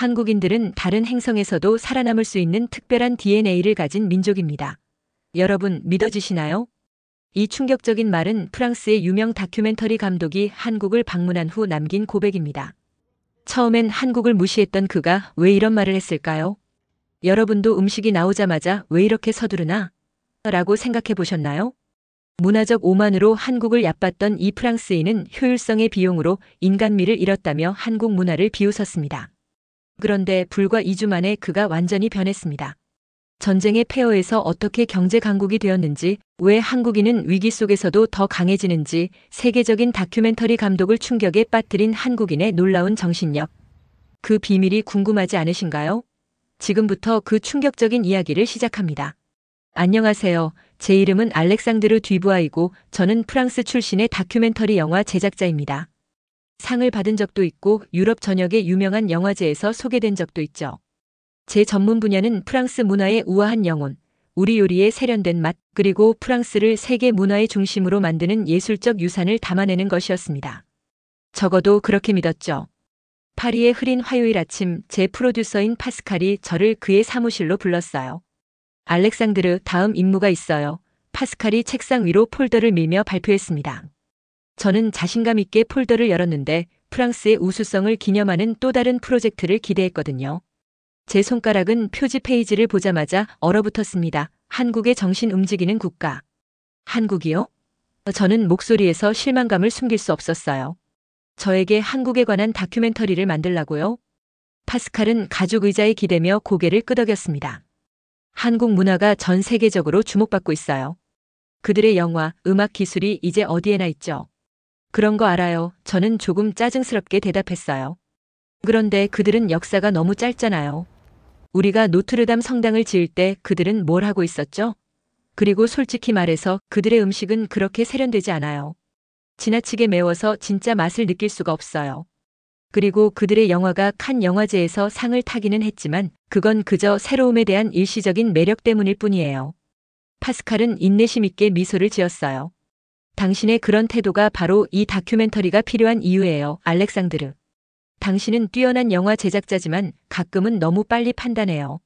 한국인들은 다른 행성에서도 살아남을 수 있는 특별한 DNA를 가진 민족입니다. 여러분 믿어지시나요? 이 충격적인 말은 프랑스의 유명 다큐멘터리 감독이 한국을 방문한 후 남긴 고백입니다. 처음엔 한국을 무시했던 그가 왜 이런 말을 했을까요? 여러분도 음식이 나오자마자 왜 이렇게 서두르나? 라고 생각해 보셨나요? 문화적 오만으로 한국을 얕봤던 이 프랑스인은 효율성의 비용으로 인간미를 잃었다며 한국 문화를 비웃었습니다. 그런데 불과 2주 만에 그가 완전히 변했습니다. 전쟁의 폐허에서 어떻게 경제 강국이 되었는지, 왜 한국인은 위기 속에서도 더 강해지는지 세계적인 다큐멘터리 감독을 충격에 빠뜨린 한국인의 놀라운 정신력. 그 비밀이 궁금하지 않으신가요? 지금부터 그 충격적인 이야기를 시작합니다. 안녕하세요. 제 이름은 알렉상드르 듀부아이고 저는 프랑스 출신의 다큐멘터리 영화 제작자입니다. 상을 받은 적도 있고 유럽 전역의 유명한 영화제에서 소개된 적도 있죠. 제 전문 분야는 프랑스 문화의 우아한 영혼, 우리 요리의 세련된 맛, 그리고 프랑스를 세계 문화의 중심으로 만드는 예술적 유산을 담아내는 것이었습니다. 적어도 그렇게 믿었죠. 파리의 흐린 화요일 아침 제 프로듀서인 파스칼이 저를 그의 사무실로 불렀어요. 알렉상드르, 다음 임무가 있어요. 파스칼이 책상 위로 폴더를 밀며 발표했습니다. 저는 자신감 있게 폴더를 열었는데 프랑스의 우수성을 기념하는 또 다른 프로젝트를 기대했거든요. 제 손가락은 표지 페이지를 보자마자 얼어붙었습니다. 한국의 정신 움직이는 국가. 한국이요? 저는 목소리에서 실망감을 숨길 수 없었어요. 저에게 한국에 관한 다큐멘터리를 만들라고요? 파스칼은 가죽 의자에 기대며 고개를 끄덕였습니다. 한국 문화가 전 세계적으로 주목받고 있어요. 그들의 영화, 음악 기술이 이제 어디에나 있죠. 그런 거 알아요. 저는 조금 짜증스럽게 대답했어요. 그런데 그들은 역사가 너무 짧잖아요. 우리가 노트르담 성당을 지을 때 그들은 뭘 하고 있었죠? 그리고 솔직히 말해서 그들의 음식은 그렇게 세련되지 않아요. 지나치게 매워서 진짜 맛을 느낄 수가 없어요. 그리고 그들의 영화가 칸 영화제에서 상을 타기는 했지만 그건 그저 새로움에 대한 일시적인 매력 때문일 뿐이에요. 파스칼은 인내심 있게 미소를 지었어요. 당신의 그런 태도가 바로 이 다큐멘터리가 필요한 이유예요, 알렉상드르. 당신은 뛰어난 영화 제작자지만 가끔은 너무 빨리 판단해요.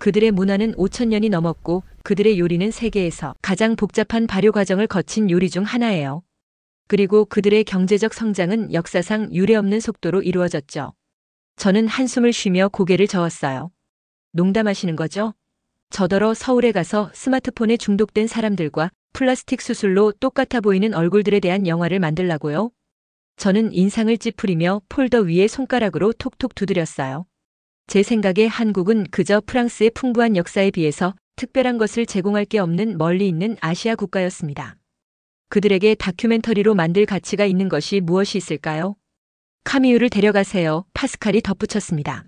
그들의 문화는 5,000년이 넘었고 그들의 요리는 세계에서 가장 복잡한 발효 과정을 거친 요리 중 하나예요. 그리고 그들의 경제적 성장은 역사상 유례없는 속도로 이루어졌죠. 저는 한숨을 쉬며 고개를 저었어요. 농담하시는 거죠? 저더러 서울에 가서 스마트폰에 중독된 사람들과 플라스틱 수술로 똑같아 보이는 얼굴들에 대한 영화를 만들라고요? 저는 인상을 찌푸리며 폴더 위에 손가락으로 톡톡 두드렸어요. 제 생각에 한국은 그저 프랑스의 풍부한 역사에 비해서 특별한 것을 제공할 게 없는 멀리 있는 아시아 국가였습니다. 그들에게 다큐멘터리로 만들 가치가 있는 것이 무엇이 있을까요? 카미유를 데려가세요. 파스칼이 덧붙였습니다.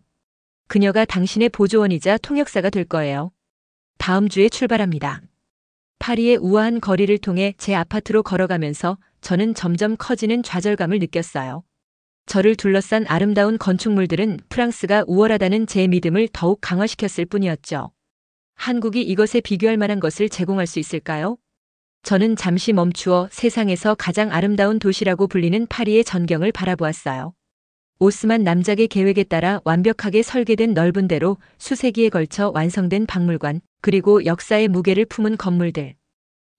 그녀가 당신의 보조원이자 통역사가 될 거예요. 다음 주에 출발합니다. 파리의 우아한 거리를 통해 제 아파트로 걸어가면서 저는 점점 커지는 좌절감을 느꼈어요. 저를 둘러싼 아름다운 건축물들은 프랑스가 우월하다는 제 믿음을 더욱 강화시켰을 뿐이었죠. 한국이 이것에 비교할 만한 것을 제공할 수 있을까요? 저는 잠시 멈추어 세상에서 가장 아름다운 도시라고 불리는 파리의 전경을 바라보았어요. 오스만 남작의 계획에 따라 완벽하게 설계된 넓은 대로 수세기에 걸쳐 완성된 박물관, 그리고 역사의 무게를 품은 건물들.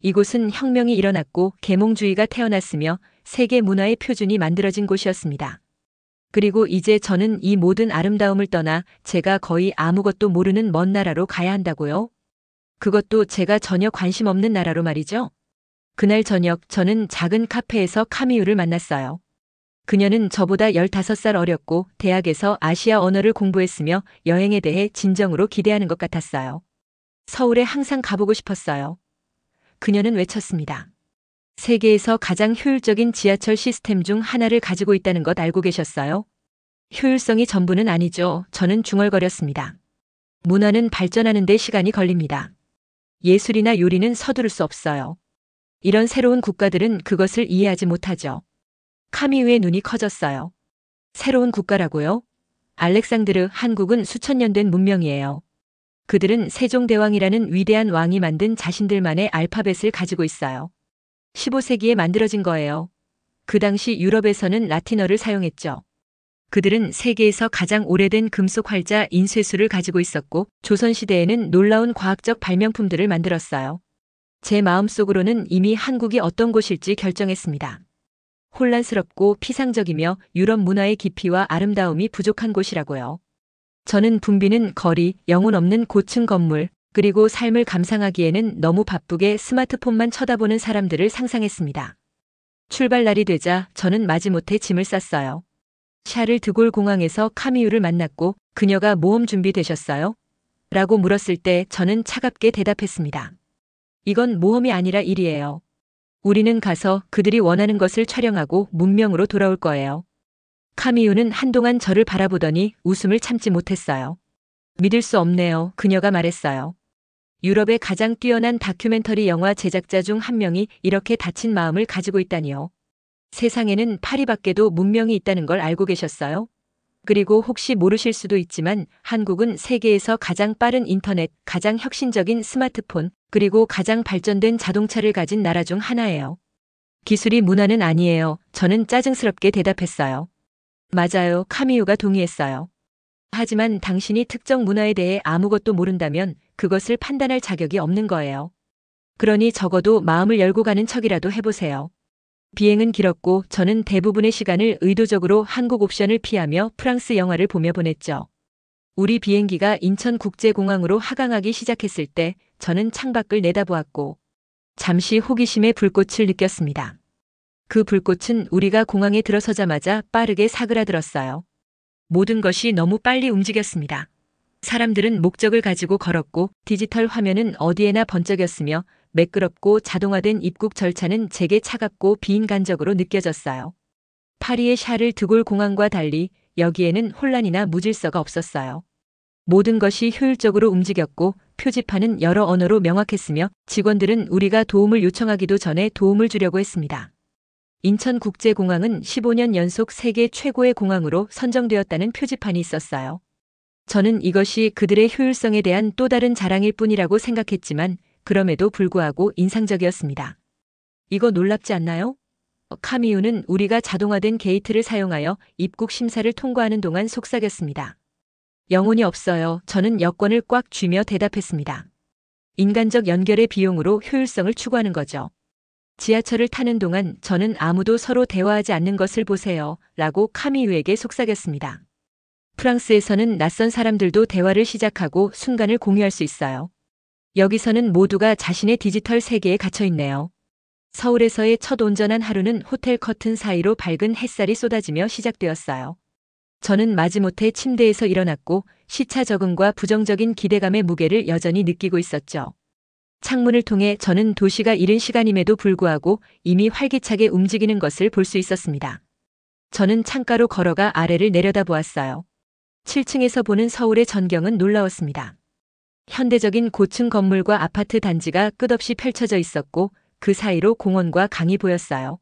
이곳은 혁명이 일어났고 계몽주의가 태어났으며 세계 문화의 표준이 만들어진 곳이었습니다. 그리고 이제 저는 이 모든 아름다움을 떠나 제가 거의 아무것도 모르는 먼 나라로 가야 한다고요? 그것도 제가 전혀 관심 없는 나라로 말이죠. 그날 저녁 저는 작은 카페에서 카미유를 만났어요. 그녀는 저보다 15살 어렸고 대학에서 아시아 언어를 공부했으며 여행에 대해 진정으로 기대하는 것 같았어요. 서울에 항상 가보고 싶었어요. 그녀는 외쳤습니다. 세계에서 가장 효율적인 지하철 시스템 중 하나를 가지고 있다는 것 알고 계셨어요? 효율성이 전부는 아니죠. 저는 중얼거렸습니다. 문화는 발전하는 데 시간이 걸립니다. 예술이나 요리는 서두를 수 없어요. 이런 새로운 국가들은 그것을 이해하지 못하죠. 카미유의 눈이 커졌어요. 새로운 국가라고요? 알렉상드르, 한국은 수천 년 된 문명이에요. 그들은 세종대왕이라는 위대한 왕이 만든 자신들만의 알파벳을 가지고 있어요. 15세기에 만들어진 거예요. 그 당시 유럽에서는 라틴어를 사용했죠. 그들은 세계에서 가장 오래된 금속 활자 인쇄술을 가지고 있었고 조선시대에는 놀라운 과학적 발명품들을 만들었어요. 제 마음속으로는 이미 한국이 어떤 곳일지 결정했습니다. 혼란스럽고 피상적이며 유럽 문화의 깊이와 아름다움이 부족한 곳이라고요. 저는 붐비는 거리, 영혼 없는 고층 건물, 그리고 삶을 감상하기에는 너무 바쁘게 스마트폰만 쳐다보는 사람들을 상상했습니다. 출발 날이 되자 저는 마지못해 짐을 쌌어요. 샤를 드골 공항에서 카미유를 만났고 그녀가 모험 준비되셨어요? 라고 물었을 때 저는 차갑게 대답했습니다. 이건 모험이 아니라 일이에요. 우리는 가서 그들이 원하는 것을 촬영하고 문명으로 돌아올 거예요. 카미유는 한동안 저를 바라보더니 웃음을 참지 못했어요. 믿을 수 없네요. 그녀가 말했어요. 유럽의 가장 뛰어난 다큐멘터리 영화 제작자 중 한 명이 이렇게 다친 마음을 가지고 있다니요. 세상에는 파리 밖에도 문명이 있다는 걸 알고 계셨어요? 그리고 혹시 모르실 수도 있지만 한국은 세계에서 가장 빠른 인터넷, 가장 혁신적인 스마트폰, 그리고 가장 발전된 자동차를 가진 나라 중 하나예요. 기술이 문화는 아니에요. 저는 짜증스럽게 대답했어요. 맞아요. 카미유가 동의했어요. 하지만 당신이 특정 문화에 대해 아무것도 모른다면 그것을 판단할 자격이 없는 거예요. 그러니 적어도 마음을 열고 가는 척이라도 해보세요. 비행은 길었고 저는 대부분의 시간을 의도적으로 한국 옵션을 피하며 프랑스 영화를 보며 보냈죠. 우리 비행기가 인천국제공항으로 하강하기 시작했을 때 저는 창밖을 내다보았고 잠시 호기심의 불꽃을 느꼈습니다. 그 불꽃은 우리가 공항에 들어서자마자 빠르게 사그라들었어요. 모든 것이 너무 빨리 움직였습니다. 사람들은 목적을 가지고 걸었고 디지털 화면은 어디에나 번쩍였으며 매끄럽고 자동화된 입국 절차는 제게 차갑고 비인간적으로 느껴졌어요. 파리의 샤를 드골 공항과 달리 여기에는 혼란이나 무질서가 없었어요. 모든 것이 효율적으로 움직였고 표지판은 여러 언어로 명확했으며 직원들은 우리가 도움을 요청하기도 전에 도움을 주려고 했습니다. 인천국제공항은 15년 연속 세계 최고의 공항으로 선정되었다는 표지판이 있었어요. 저는 이것이 그들의 효율성에 대한 또 다른 자랑일 뿐이라고 생각했지만 그럼에도 불구하고 인상적이었습니다. 이거 놀랍지 않나요? 카미유는 우리가 자동화된 게이트를 사용하여 입국 심사를 통과하는 동안 속삭였습니다. 영혼이 없어요. 저는 여권을 꽉 쥐며 대답했습니다. 인간적 연결의 비용으로 효율성을 추구하는 거죠. 지하철을 타는 동안 저는 아무도 서로 대화하지 않는 것을 보세요. 라고 카미유에게 속삭였습니다. 프랑스에서는 낯선 사람들도 대화를 시작하고 순간을 공유할 수 있어요. 여기서는 모두가 자신의 디지털 세계에 갇혀 있네요. 서울에서의 첫 온전한 하루는 호텔 커튼 사이로 밝은 햇살이 쏟아지며 시작되었어요. 저는 마지못해 침대에서 일어났고 시차 적응과 부정적인 기대감의 무게를 여전히 느끼고 있었죠. 창문을 통해 저는 도시가 이른 시간임에도 불구하고 이미 활기차게 움직이는 것을 볼 수 있었습니다. 저는 창가로 걸어가 아래를 내려다보았어요. 7층에서 보는 서울의 전경은 놀라웠습니다. 현대적인 고층 건물과 아파트 단지가 끝없이 펼쳐져 있었고 그 사이로 공원과 강이 보였어요.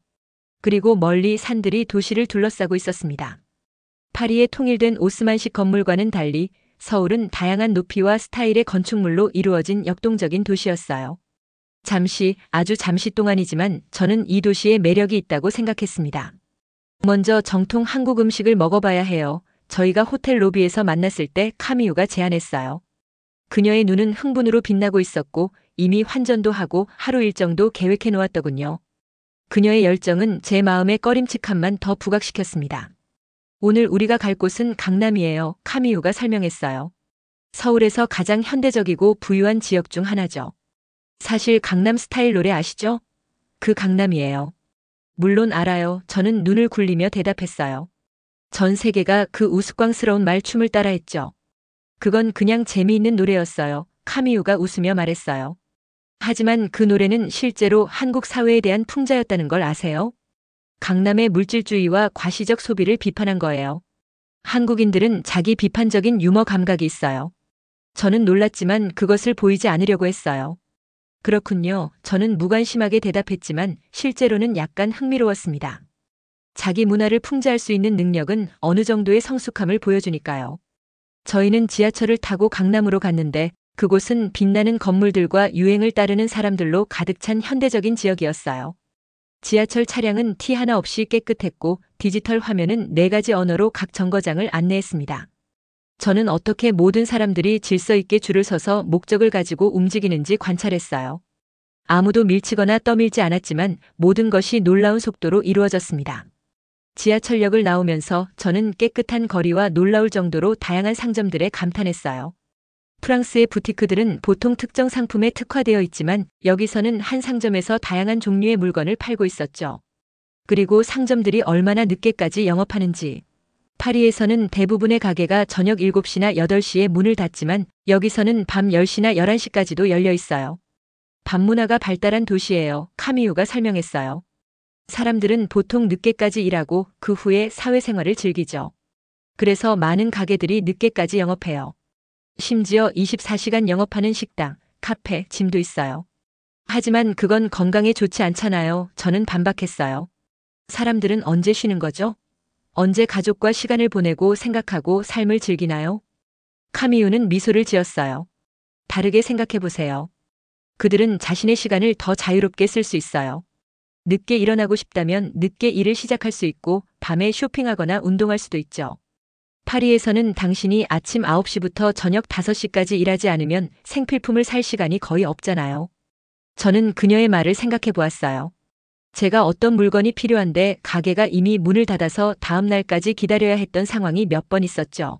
그리고 멀리 산들이 도시를 둘러싸고 있었습니다. 파리의 통일된 오스만식 건물과는 달리 서울은 다양한 높이와 스타일의 건축물로 이루어진 역동적인 도시였어요. 잠시, 아주 잠시 동안이지만 저는 이 도시에 매력이 있다고 생각했습니다. 먼저 정통 한국 음식을 먹어봐야 해요. 저희가 호텔 로비에서 만났을 때 카미유가 제안했어요. 그녀의 눈은 흥분으로 빛나고 있었고 이미 환전도 하고 하루 일정도 계획해 놓았더군요. 그녀의 열정은 제 마음의 꺼림칙함만 더 부각시켰습니다. 오늘 우리가 갈 곳은 강남이에요. 카미유가 설명했어요. 서울에서 가장 현대적이고 부유한 지역 중 하나죠. 사실 강남 스타일 노래 아시죠? 그 강남이에요. 물론 알아요. 저는 눈을 굴리며 대답했어요. 전 세계가 그 우스꽝스러운 말춤을 따라했죠. 그건 그냥 재미있는 노래였어요. 카미유가 웃으며 말했어요. 하지만 그 노래는 실제로 한국 사회에 대한 풍자였다는 걸 아세요? 강남의 물질주의와 과시적 소비를 비판한 거예요. 한국인들은 자기 비판적인 유머 감각이 있어요. 저는 놀랐지만 그것을 보이지 않으려고 했어요. 그렇군요. 저는 무관심하게 대답했지만 실제로는 약간 흥미로웠습니다. 자기 문화를 풍자할 수 있는 능력은 어느 정도의 성숙함을 보여주니까요. 저희는 지하철을 타고 강남으로 갔는데 그곳은 빛나는 건물들과 유행을 따르는 사람들로 가득 찬 현대적인 지역이었어요. 지하철 차량은 티 하나 없이 깨끗했고 디지털 화면은 4가지 언어로 각 정거장을 안내했습니다. 저는 어떻게 모든 사람들이 질서 있게 줄을 서서 목적을 가지고 움직이는지 관찰했어요. 아무도 밀치거나 떠밀지 않았지만 모든 것이 놀라운 속도로 이루어졌습니다. 지하철역을 나오면서 저는 깨끗한 거리와 놀라울 정도로 다양한 상점들에 감탄했어요. 프랑스의 부티크들은 보통 특정 상품에 특화되어 있지만 여기서는 한 상점에서 다양한 종류의 물건을 팔고 있었죠. 그리고 상점들이 얼마나 늦게까지 영업하는지. 파리에서는 대부분의 가게가 저녁 7시나 8시에 문을 닫지만 여기서는 밤 10시나 11시까지도 열려 있어요. 밤문화가 발달한 도시예요. 카미유가 설명했어요. 사람들은 보통 늦게까지 일하고 그 후에 사회생활을 즐기죠. 그래서 많은 가게들이 늦게까지 영업해요. 심지어 24시간 영업하는 식당, 카페, 짐도 있어요. 하지만 그건 건강에 좋지 않잖아요. 저는 반박했어요. 사람들은 언제 쉬는 거죠? 언제 가족과 시간을 보내고 생각하고 삶을 즐기나요? 카미유는 미소를 지었어요. 다르게 생각해 보세요. 그들은 자신의 시간을 더 자유롭게 쓸 수 있어요. 늦게 일어나고 싶다면 늦게 일을 시작할 수 있고 밤에 쇼핑하거나 운동할 수도 있죠. 파리에서는 당신이 아침 9시부터 저녁 5시까지 일하지 않으면 생필품을 살 시간이 거의 없잖아요. 저는 그녀의 말을 생각해 보았어요. 제가 어떤 물건이 필요한데 가게가 이미 문을 닫아서 다음 날까지 기다려야 했던 상황이 몇 번 있었죠.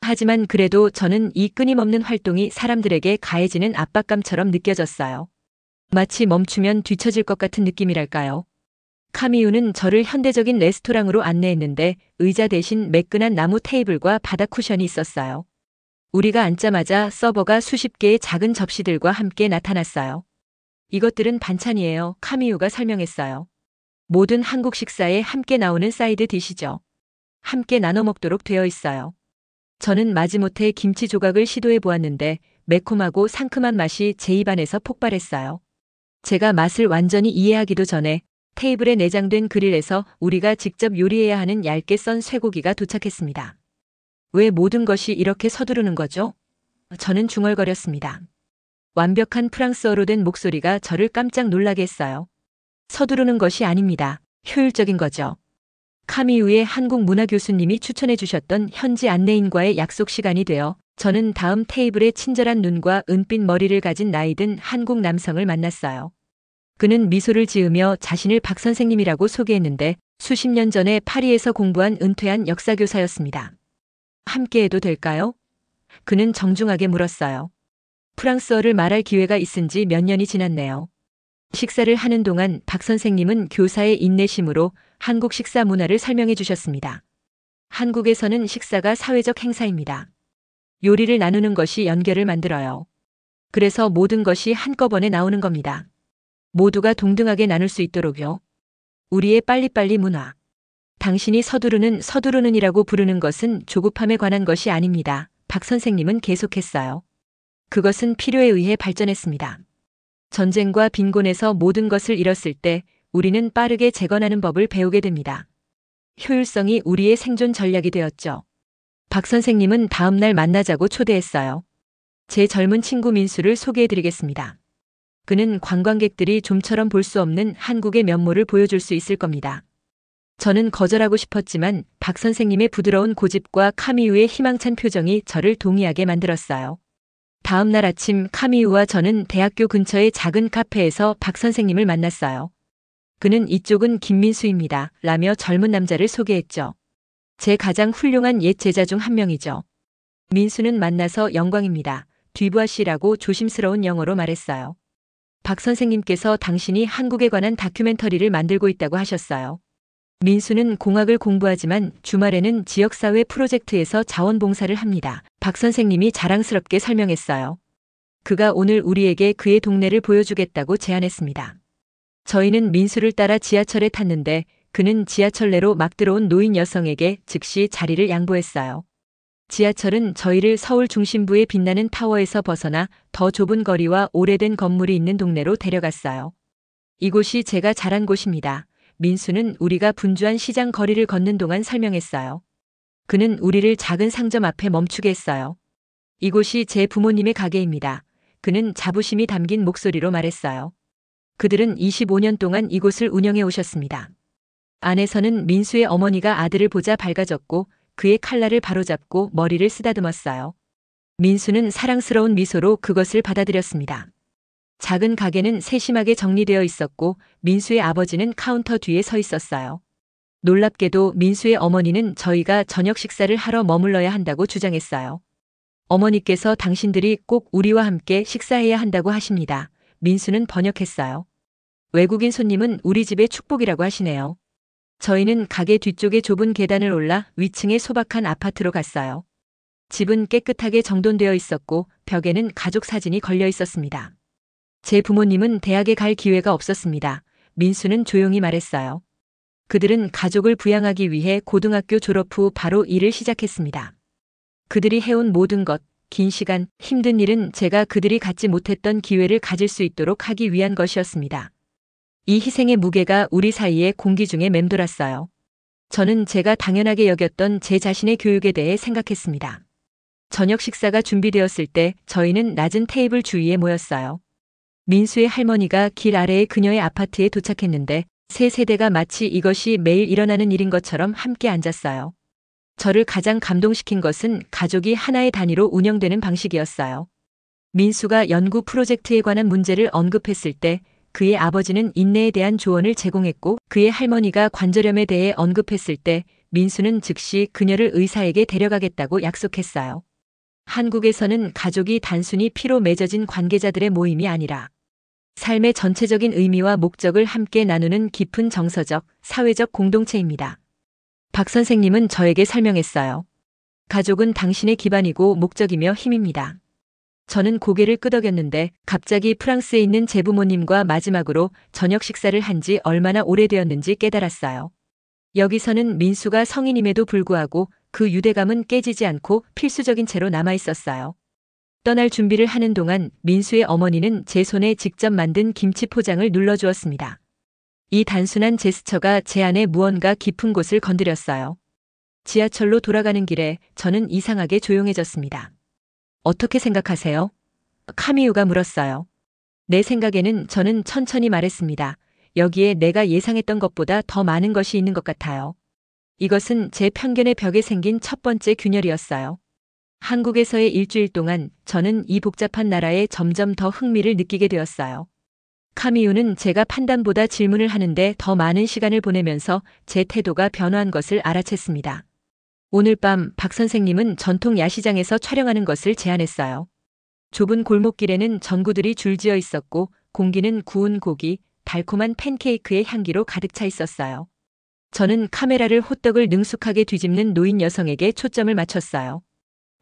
하지만 그래도 저는 이 끊임없는 활동이 사람들에게 가해지는 압박감처럼 느껴졌어요. 마치 멈추면 뒤처질 것 같은 느낌이랄까요. 카미유는 저를 현대적인 레스토랑으로 안내했는데 의자 대신 매끈한 나무 테이블과 바닥 쿠션이 있었어요. 우리가 앉자마자 서버가 수십 개의 작은 접시들과 함께 나타났어요. 이것들은 반찬이에요. 카미유가 설명했어요. 모든 한국 식사에 함께 나오는 사이드 디시죠. 함께 나눠 먹도록 되어 있어요. 저는 마지못해 김치 조각을 시도해 보았는데 매콤하고 상큼한 맛이 제 입안에서 폭발했어요. 제가 맛을 완전히 이해하기도 전에 테이블에 내장된 그릴에서 우리가 직접 요리해야 하는 얇게 썬 쇠고기가 도착했습니다. 왜 모든 것이 이렇게 서두르는 거죠? 저는 중얼거렸습니다. 완벽한 프랑스어로 된 목소리가 저를 깜짝 놀라게 했어요. 서두르는 것이 아닙니다. 효율적인 거죠. 카미유의 한국 문화 교수님이 추천해 주셨던 현지 안내인과의 약속 시간이 되어 저는 다음 테이블에 친절한 눈과 은빛 머리를 가진 나이든 한국 남성을 만났어요. 그는 미소를 지으며 자신을 박 선생님이라고 소개했는데 수십 년 전에 파리에서 공부한 은퇴한 역사교사였습니다. 함께해도 될까요? 그는 정중하게 물었어요. 프랑스어를 말할 기회가 있은 지 몇 년이 지났네요. 식사를 하는 동안 박 선생님은 교사의 인내심으로 한국 식사 문화를 설명해 주셨습니다. 한국에서는 식사가 사회적 행사입니다. 요리를 나누는 것이 연결을 만들어요. 그래서 모든 것이 한꺼번에 나오는 겁니다. 모두가 동등하게 나눌 수 있도록요. 우리의 빨리빨리 문화. 당신이 서두르는이라고 부르는 것은 조급함에 관한 것이 아닙니다. 박 선생님은 계속했어요. 그것은 필요에 의해 발전했습니다. 전쟁과 빈곤에서 모든 것을 잃었을 때 우리는 빠르게 재건하는 법을 배우게 됩니다. 효율성이 우리의 생존 전략이 되었죠. 박 선생님은 다음 날 만나자고 초대했어요. 제 젊은 친구 민수를 소개해드리겠습니다. 그는 관광객들이 좀처럼 볼 수 없는 한국의 면모를 보여줄 수 있을 겁니다. 저는 거절하고 싶었지만 박 선생님의 부드러운 고집과 카미유의 희망찬 표정이 저를 동의하게 만들었어요. 다음 날 아침 카미유와 저는 대학교 근처의 작은 카페에서 박 선생님을 만났어요. 그는 이쪽은 김민수입니다. 라며 젊은 남자를 소개했죠. 제 가장 훌륭한 옛 제자 중 한 명이죠. 민수는 만나서 영광입니다. 듀부아 씨라고 조심스러운 영어로 말했어요. 박 선생님께서 당신이 한국에 관한 다큐멘터리를 만들고 있다고 하셨어요. 민수는 공학을 공부하지만 주말에는 지역사회 프로젝트에서 자원봉사를 합니다. 박 선생님이 자랑스럽게 설명했어요. 그가 오늘 우리에게 그의 동네를 보여주겠다고 제안했습니다. 저희는 민수를 따라 지하철에 탔는데 그는 지하철 내로 막 들어온 노인 여성에게 즉시 자리를 양보했어요. 지하철은 저희를 서울 중심부의 빛나는 타워에서 벗어나 더 좁은 거리와 오래된 건물이 있는 동네로 데려갔어요. 이곳이 제가 자란 곳입니다. 민수는 우리가 분주한 시장 거리를 걷는 동안 설명했어요. 그는 우리를 작은 상점 앞에 멈추게 했어요. 이곳이 제 부모님의 가게입니다. 그는 자부심이 담긴 목소리로 말했어요. 그들은 25년 동안 이곳을 운영해 오셨습니다. 안에서는 민수의 어머니가 아들을 보자 밝아졌고 그의 칼날을 바로잡고 머리를 쓰다듬었어요. 민수는 사랑스러운 미소로 그것을 받아들였습니다. 작은 가게는 세심하게 정리되어 있었고 민수의 아버지는 카운터 뒤에 서 있었어요. 놀랍게도 민수의 어머니는 저희가 저녁 식사를 하러 머물러야 한다고 주장했어요. 어머니께서 당신들이 꼭 우리와 함께 식사해야 한다고 하십니다. 민수는 번역했어요. 외국인 손님은 우리 집의 축복이라고 하시네요. 저희는 가게 뒤쪽의 좁은 계단을 올라 위층의 소박한 아파트로 갔어요. 집은 깨끗하게 정돈되어 있었고 벽에는 가족 사진이 걸려 있었습니다. 제 부모님은 대학에 갈 기회가 없었습니다. 민수는 조용히 말했어요. 그들은 가족을 부양하기 위해 고등학교 졸업 후 바로 일을 시작했습니다. 그들이 해온 모든 것, 긴 시간, 힘든 일은 제가 그들이 갖지 못했던 기회를 가질 수 있도록 하기 위한 것이었습니다. 이 희생의 무게가 우리 사이의 공기 중에 맴돌았어요. 저는 제가 당연하게 여겼던 제 자신의 교육에 대해 생각했습니다. 저녁 식사가 준비되었을 때 저희는 낮은 테이블 주위에 모였어요. 민수의 할머니가 길 아래의 그녀의 아파트에 도착했는데 세 세대가 마치 이것이 매일 일어나는 일인 것처럼 함께 앉았어요. 저를 가장 감동시킨 것은 가족이 하나의 단위로 운영되는 방식이었어요. 민수가 연구 프로젝트에 관한 문제를 언급했을 때 그의 아버지는 인내에 대한 조언을 제공했고 그의 할머니가 관절염에 대해 언급했을 때 민수는 즉시 그녀를 의사에게 데려가겠다고 약속했어요. 한국에서는 가족이 단순히 피로 맺어진 관계자들의 모임이 아니라 삶의 전체적인 의미와 목적을 함께 나누는 깊은 정서적, 사회적 공동체입니다. 박 선생님은 저에게 설명했어요. 가족은 당신의 기반이고 목적이며 힘입니다. 저는 고개를 끄덕였는데 갑자기 프랑스에 있는 제 부모님과 마지막으로 저녁 식사를 한 지 얼마나 오래되었는지 깨달았어요. 여기서는 민수가 성인임에도 불구하고 그 유대감은 깨지지 않고 필수적인 채로 남아 있었어요. 떠날 준비를 하는 동안 민수의 어머니는 제 손에 직접 만든 김치 포장을 눌러주었습니다. 이 단순한 제스처가 제 안에 무언가 깊은 곳을 건드렸어요. 지하철로 돌아가는 길에 저는 이상하게 조용해졌습니다. 어떻게 생각하세요? 카미유가 물었어요. 내 생각에는 저는 천천히 말했습니다. 여기에 내가 예상했던 것보다 더 많은 것이 있는 것 같아요. 이것은 제 편견의 벽에 생긴 첫 번째 균열이었어요. 한국에서의 일주일 동안 저는 이 복잡한 나라에 점점 더 흥미를 느끼게 되었어요. 카미유는 제가 판단보다 질문을 하는데 더 많은 시간을 보내면서 제 태도가 변화한 것을 알아챘습니다. 오늘 밤 박 선생님은 전통 야시장에서 촬영하는 것을 제안했어요. 좁은 골목길에는 전구들이 줄지어 있었고 공기는 구운 고기, 달콤한 팬케이크의 향기로 가득 차 있었어요. 저는 카메라를 호떡을 능숙하게 뒤집는 노인 여성에게 초점을 맞췄어요.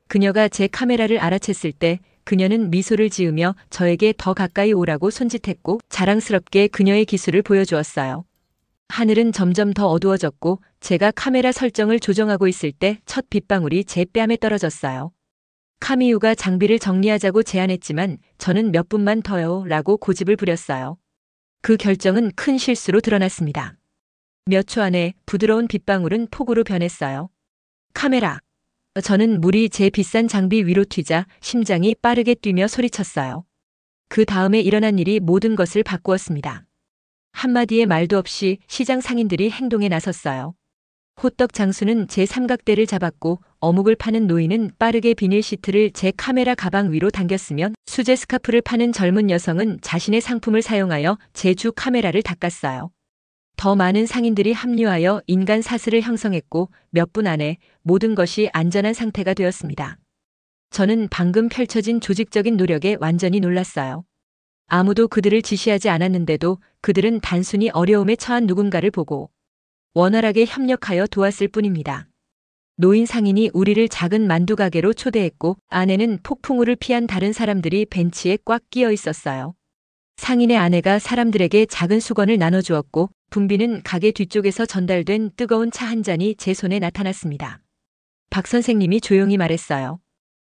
그녀가 제 카메라를 알아챘을 때 그녀는 미소를 지으며 저에게 더 가까이 오라고 손짓했고 자랑스럽게 그녀의 기술을 보여주었어요. 하늘은 점점 더 어두워졌고 제가 카메라 설정을 조정하고 있을 때 첫 빗방울이 제 뺨에 떨어졌어요. 카미유가 장비를 정리하자고 제안했지만 저는 몇 분만 더요 라고 고집을 부렸어요. 그 결정은 큰 실수로 드러났습니다. 몇 초 안에 부드러운 빗방울은 폭우로 변했어요. 카메라. 저는 물이 제 비싼 장비 위로 튀자 심장이 빠르게 뛰며 소리쳤어요. 그 다음에 일어난 일이 모든 것을 바꾸었습니다. 한마디의 말도 없이 시장 상인들이 행동에 나섰어요. 호떡 장수는 제 삼각대를 잡았고 어묵을 파는 노인은 빠르게 비닐 시트를 제 카메라 가방 위로 당겼으면 수제 스카프를 파는 젊은 여성은 자신의 상품을 사용하여 제 주 카메라를 닦았어요. 더 많은 상인들이 합류하여 인간 사슬을 형성했고 몇 분 안에 모든 것이 안전한 상태가 되었습니다. 저는 방금 펼쳐진 조직적인 노력에 완전히 놀랐어요. 아무도 그들을 지시하지 않았는데도 그들은 단순히 어려움에 처한 누군가를 보고 원활하게 협력하여 도왔을 뿐입니다. 노인 상인이 우리를 작은 만두 가게로 초대했고 안에는 폭풍우를 피한 다른 사람들이 벤치에 꽉 끼어 있었어요. 상인의 아내가 사람들에게 작은 수건을 나눠주었고 분비는 가게 뒤쪽에서 전달된 뜨거운 차 한 잔이 제 손에 나타났습니다. 박 선생님이 조용히 말했어요.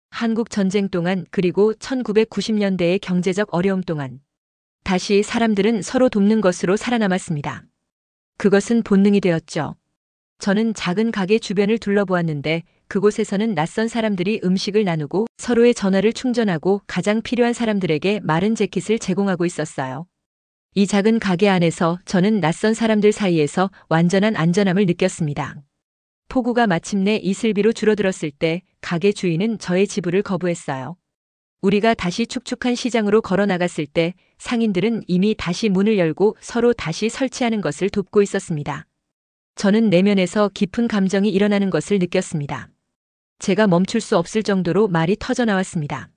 한국 전쟁 동안 그리고 1990년대의 경제적 어려움 동안 다시 사람들은 서로 돕는 것으로 살아남았습니다. 그것은 본능이 되었죠. 저는 작은 가게 주변을 둘러보았는데 그곳에서는 낯선 사람들이 음식을 나누고 서로의 전화를 충전하고 가장 필요한 사람들에게 마른 재킷을 제공하고 있었어요. 이 작은 가게 안에서 저는 낯선 사람들 사이에서 완전한 안전함을 느꼈습니다. 폭우가 마침내 이슬비로 줄어들었을 때 가게 주인은 저의 지불을 거부했어요. 우리가 다시 축축한 시장으로 걸어 나갔을 때 상인들은 이미 다시 문을 열고 서로 다시 설치하는 것을 돕고 있었습니다. 저는 내면에서 깊은 감정이 일어나는 것을 느꼈습니다. 제가 멈출 수 없을 정도로 말이 터져 나왔습니다.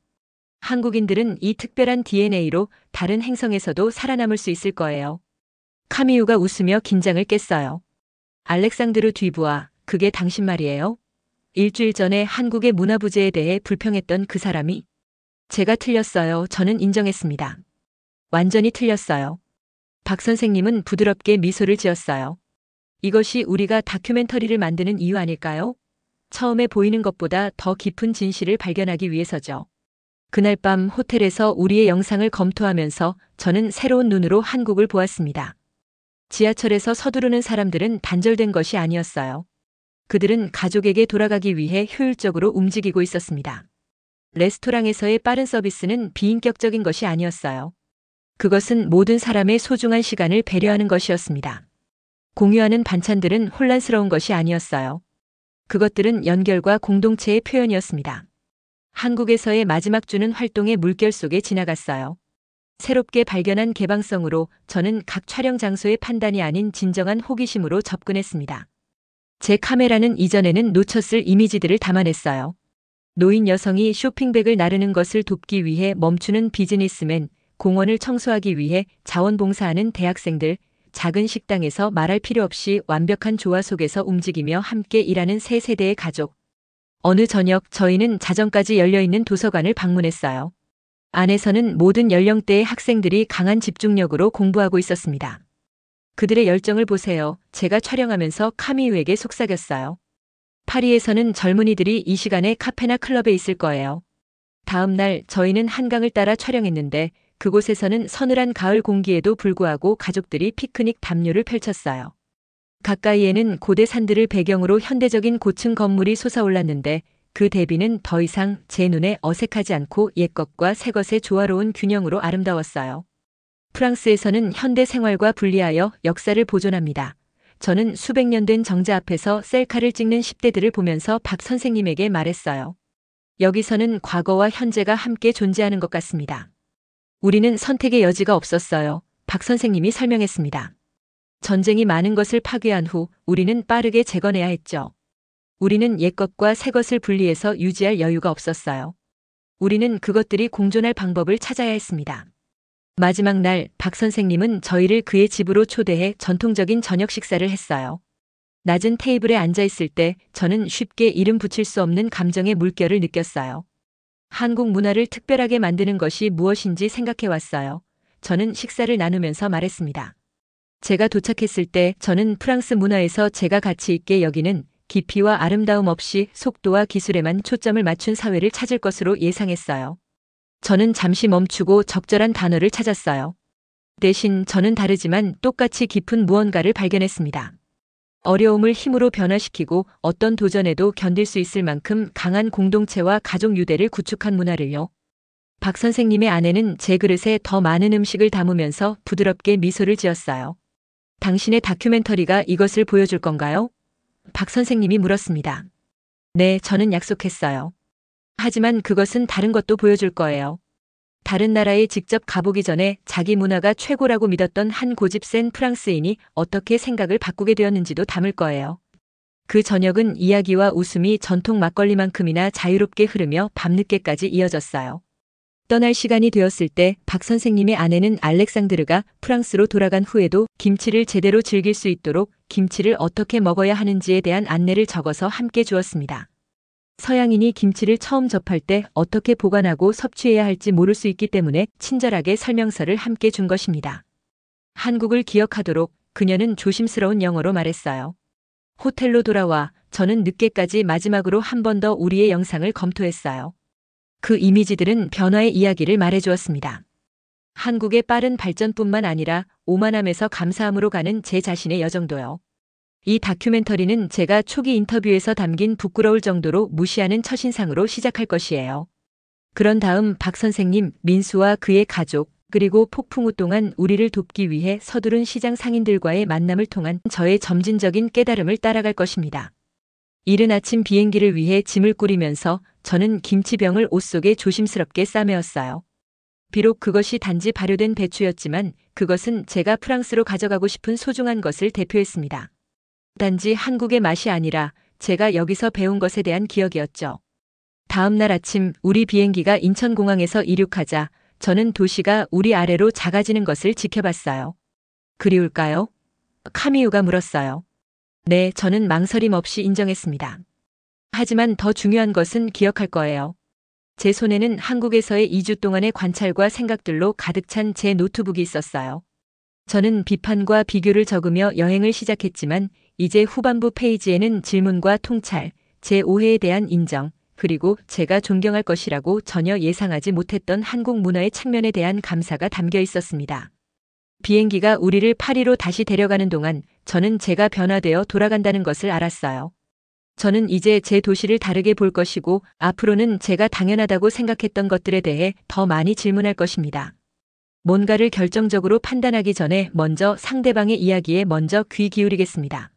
한국인들은 이 특별한 DNA로 다른 행성에서도 살아남을 수 있을 거예요. 카미우가 웃으며 긴장을 깼어요. 알렉상드르 듀부아, 그게 당신 말이에요? 일주일 전에 한국의 문화부재에 대해 불평했던 그 사람이? 제가 틀렸어요. 저는 인정했습니다. 완전히 틀렸어요. 박 선생님은 부드럽게 미소를 지었어요. 이것이 우리가 다큐멘터리를 만드는 이유 아닐까요? 처음에 보이는 것보다 더 깊은 진실을 발견하기 위해서죠. 그날 밤 호텔에서 우리의 영상을 검토하면서 저는 새로운 눈으로 한국을 보았습니다. 지하철에서 서두르는 사람들은 단절된 것이 아니었어요. 그들은 가족에게 돌아가기 위해 효율적으로 움직이고 있었습니다. 레스토랑에서의 빠른 서비스는 비인격적인 것이 아니었어요. 그것은 모든 사람의 소중한 시간을 배려하는 것이었습니다. 공유하는 반찬들은 혼란스러운 것이 아니었어요. 그것들은 연결과 공동체의 표현이었습니다. 한국에서의 마지막 주는 활동의 물결 속에 지나갔어요. 새롭게 발견한 개방성으로 저는 각 촬영 장소의 판단이 아닌 진정한 호기심으로 접근했습니다. 제 카메라는 이전에는 놓쳤을 이미지들을 담아냈어요. 노인 여성이 쇼핑백을 나르는 것을 돕기 위해 멈추는 비즈니스맨, 공원을 청소하기 위해 자원봉사하는 대학생들, 작은 식당에서 말할 필요 없이 완벽한 조화 속에서 움직이며 함께 일하는 세 세대의 가족. 어느 저녁 저희는 자정까지 열려있는 도서관을 방문했어요. 안에서는 모든 연령대의 학생들이 강한 집중력으로 공부하고 있었습니다. 그들의 열정을 보세요. 제가 촬영하면서 카미우에게 속삭였어요. 파리에서는 젊은이들이 이 시간에 카페나 클럽에 있을 거예요. 다음 날 저희는 한강을 따라 촬영했는데 그곳에서는 서늘한 가을 공기에도 불구하고 가족들이 피크닉 담요를 펼쳤어요. 가까이에는 고대 산들을 배경으로 현대적인 고층 건물이 솟아올랐는데 그 대비는 더 이상 제 눈에 어색하지 않고 옛것과 새것의 조화로운 균형으로 아름다웠어요. 프랑스에서는 현대 생활과 분리하여 역사를 보존합니다. 저는 수백 년 된 정자 앞에서 셀카를 찍는 10대들을 보면서 박 선생님에게 말했어요. 여기서는 과거와 현재가 함께 존재하는 것 같습니다. 우리는 선택의 여지가 없었어요. 박 선생님이 설명했습니다. 전쟁이 많은 것을 파괴한 후 우리는 빠르게 재건해야 했죠. 우리는 옛것과 새것을 분리해서 유지할 여유가 없었어요. 우리는 그것들이 공존할 방법을 찾아야 했습니다. 마지막 날 박 선생님은 저희를 그의 집으로 초대해 전통적인 저녁 식사를 했어요. 낮은 테이블에 앉아 있을 때 저는 쉽게 이름 붙일 수 없는 감정의 물결을 느꼈어요. 한국 문화를 특별하게 만드는 것이 무엇인지 생각해 왔어요. 저는 식사를 나누면서 말했습니다. 제가 도착했을 때 저는 프랑스 문화에서 제가 가치 있게 여기는 깊이와 아름다움 없이 속도와 기술에만 초점을 맞춘 사회를 찾을 것으로 예상했어요. 저는 잠시 멈추고 적절한 단어를 찾았어요. 대신 저는 다르지만 똑같이 깊은 무언가를 발견했습니다. 어려움을 힘으로 변화시키고 어떤 도전에도 견딜 수 있을 만큼 강한 공동체와 가족 유대를 구축한 문화를요. 박 선생님의 아내는 제 그릇에 더 많은 음식을 담으면서 부드럽게 미소를 지었어요. 당신의 다큐멘터리가 이것을 보여줄 건가요? 박 선생님이 물었습니다. 네, 저는 약속했어요. 하지만 그것은 다른 것도 보여줄 거예요. 다른 나라에 직접 가보기 전에 자기 문화가 최고라고 믿었던 한 고집 센 프랑스인이 어떻게 생각을 바꾸게 되었는지도 담을 거예요. 그 저녁은 이야기와 웃음이 전통 막걸리만큼이나 자유롭게 흐르며 밤늦게까지 이어졌어요. 떠날 시간이 되었을 때 박 선생님의 아내는 알렉상드르가 프랑스로 돌아간 후에도 김치를 제대로 즐길 수 있도록 김치를 어떻게 먹어야 하는지에 대한 안내를 적어서 함께 주었습니다. 서양인이 김치를 처음 접할 때 어떻게 보관하고 섭취해야 할지 모를 수 있기 때문에 친절하게 설명서를 함께 준 것입니다. 한국을 기억하도록 그녀는 조심스러운 영어로 말했어요. 호텔로 돌아와 저는 늦게까지 마지막으로 한 번 더 우리의 영상을 검토했어요. 그 이미지들은 변화의 이야기를 말해주었습니다. 한국의 빠른 발전뿐만 아니라 오만함에서 감사함으로 가는 제 자신의 여정도요. 이 다큐멘터리는 제가 초기 인터뷰에서 담긴 부끄러울 정도로 무시하는 첫인상으로 시작할 것이에요. 그런 다음 박 선생님, 민수와 그의 가족, 그리고 폭풍 우 동안 우리를 돕기 위해 서두른 시장 상인들과의 만남을 통한 저의 점진적인 깨달음을 따라갈 것입니다. 이른 아침 비행기를 위해 짐을 꾸리면서 저는 김치병을 옷 속에 조심스럽게 싸매었어요. 비록 그것이 단지 발효된 배추였지만 그것은 제가 프랑스로 가져가고 싶은 소중한 것을 대표했습니다. 단지 한국의 맛이 아니라 제가 여기서 배운 것에 대한 기억이었죠. 다음 날 아침 우리 비행기가 인천공항에서 이륙하자 저는 도시가 우리 아래로 작아지는 것을 지켜봤어요. 그리울까요? 카미유가 물었어요. 네, 저는 망설임 없이 인정했습니다. 하지만 더 중요한 것은 기억할 거예요. 제 손에는 한국에서의 2주 동안의 관찰과 생각들로 가득 찬 제 노트북이 있었어요. 저는 비판과 비교를 적으며 여행을 시작했지만 이제 후반부 페이지에는 질문과 통찰, 제 오해에 대한 인정, 그리고 제가 존경할 것이라고 전혀 예상하지 못했던 한국 문화의 측면에 대한 감사가 담겨 있었습니다. 비행기가 우리를 파리로 다시 데려가는 동안 저는 제가 변화되어 돌아간다는 것을 알았어요. 저는 이제 제 도시를 다르게 볼 것이고 앞으로는 제가 당연하다고 생각했던 것들에 대해 더 많이 질문할 것입니다. 뭔가를 결정적으로 판단하기 전에 먼저 상대방의 이야기에 먼저 귀 기울이겠습니다.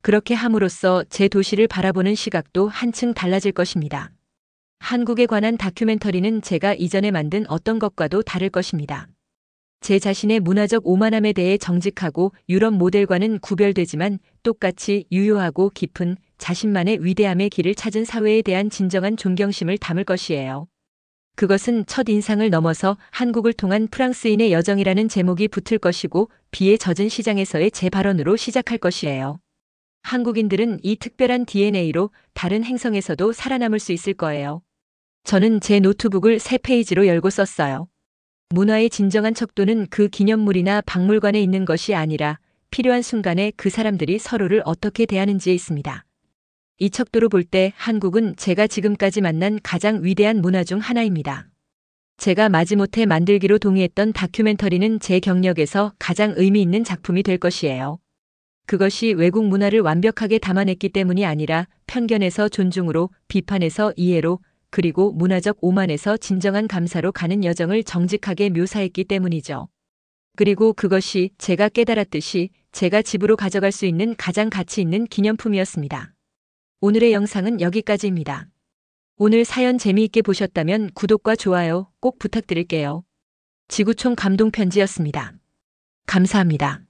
그렇게 함으로써 제 도시를 바라보는 시각도 한층 달라질 것입니다. 한국에 관한 다큐멘터리는 제가 이전에 만든 어떤 것과도 다를 것입니다. 제 자신의 문화적 오만함에 대해 정직하고 유럽 모델과는 구별되지만 똑같이 유효하고 깊은 자신만의 위대함의 길을 찾은 사회에 대한 진정한 존경심을 담을 것이에요. 그것은 첫 인상을 넘어서 한국을 통한 프랑스인의 여정이라는 제목이 붙을 것이고 비에 젖은 시장에서의 제 발언으로 시작할 것이에요. 한국인들은 이 특별한 DNA로 다른 행성에서도 살아남을 수 있을 거예요. 저는 제 노트북을 3페이지로 열고 썼어요. 문화의 진정한 척도는 그 기념물이나 박물관에 있는 것이 아니라 필요한 순간에 그 사람들이 서로를 어떻게 대하는지에 있습니다. 이 척도로 볼 때 한국은 제가 지금까지 만난 가장 위대한 문화 중 하나입니다. 제가 마지못해 만들기로 동의했던 다큐멘터리는 제 경력에서 가장 의미 있는 작품이 될 것이에요. 그것이 외국 문화를 완벽하게 담아냈기 때문이 아니라 편견에서 존중으로, 비판에서 이해로, 그리고 문화적 오만에서 진정한 감사로 가는 여정을 정직하게 묘사했기 때문이죠. 그리고 그것이 제가 깨달았듯이 제가 집으로 가져갈 수 있는 가장 가치 있는 기념품이었습니다. 오늘의 영상은 여기까지입니다. 오늘 사연 재미있게 보셨다면 구독과 좋아요 꼭 부탁드릴게요. 지구촌 감동편지였습니다. 감사합니다.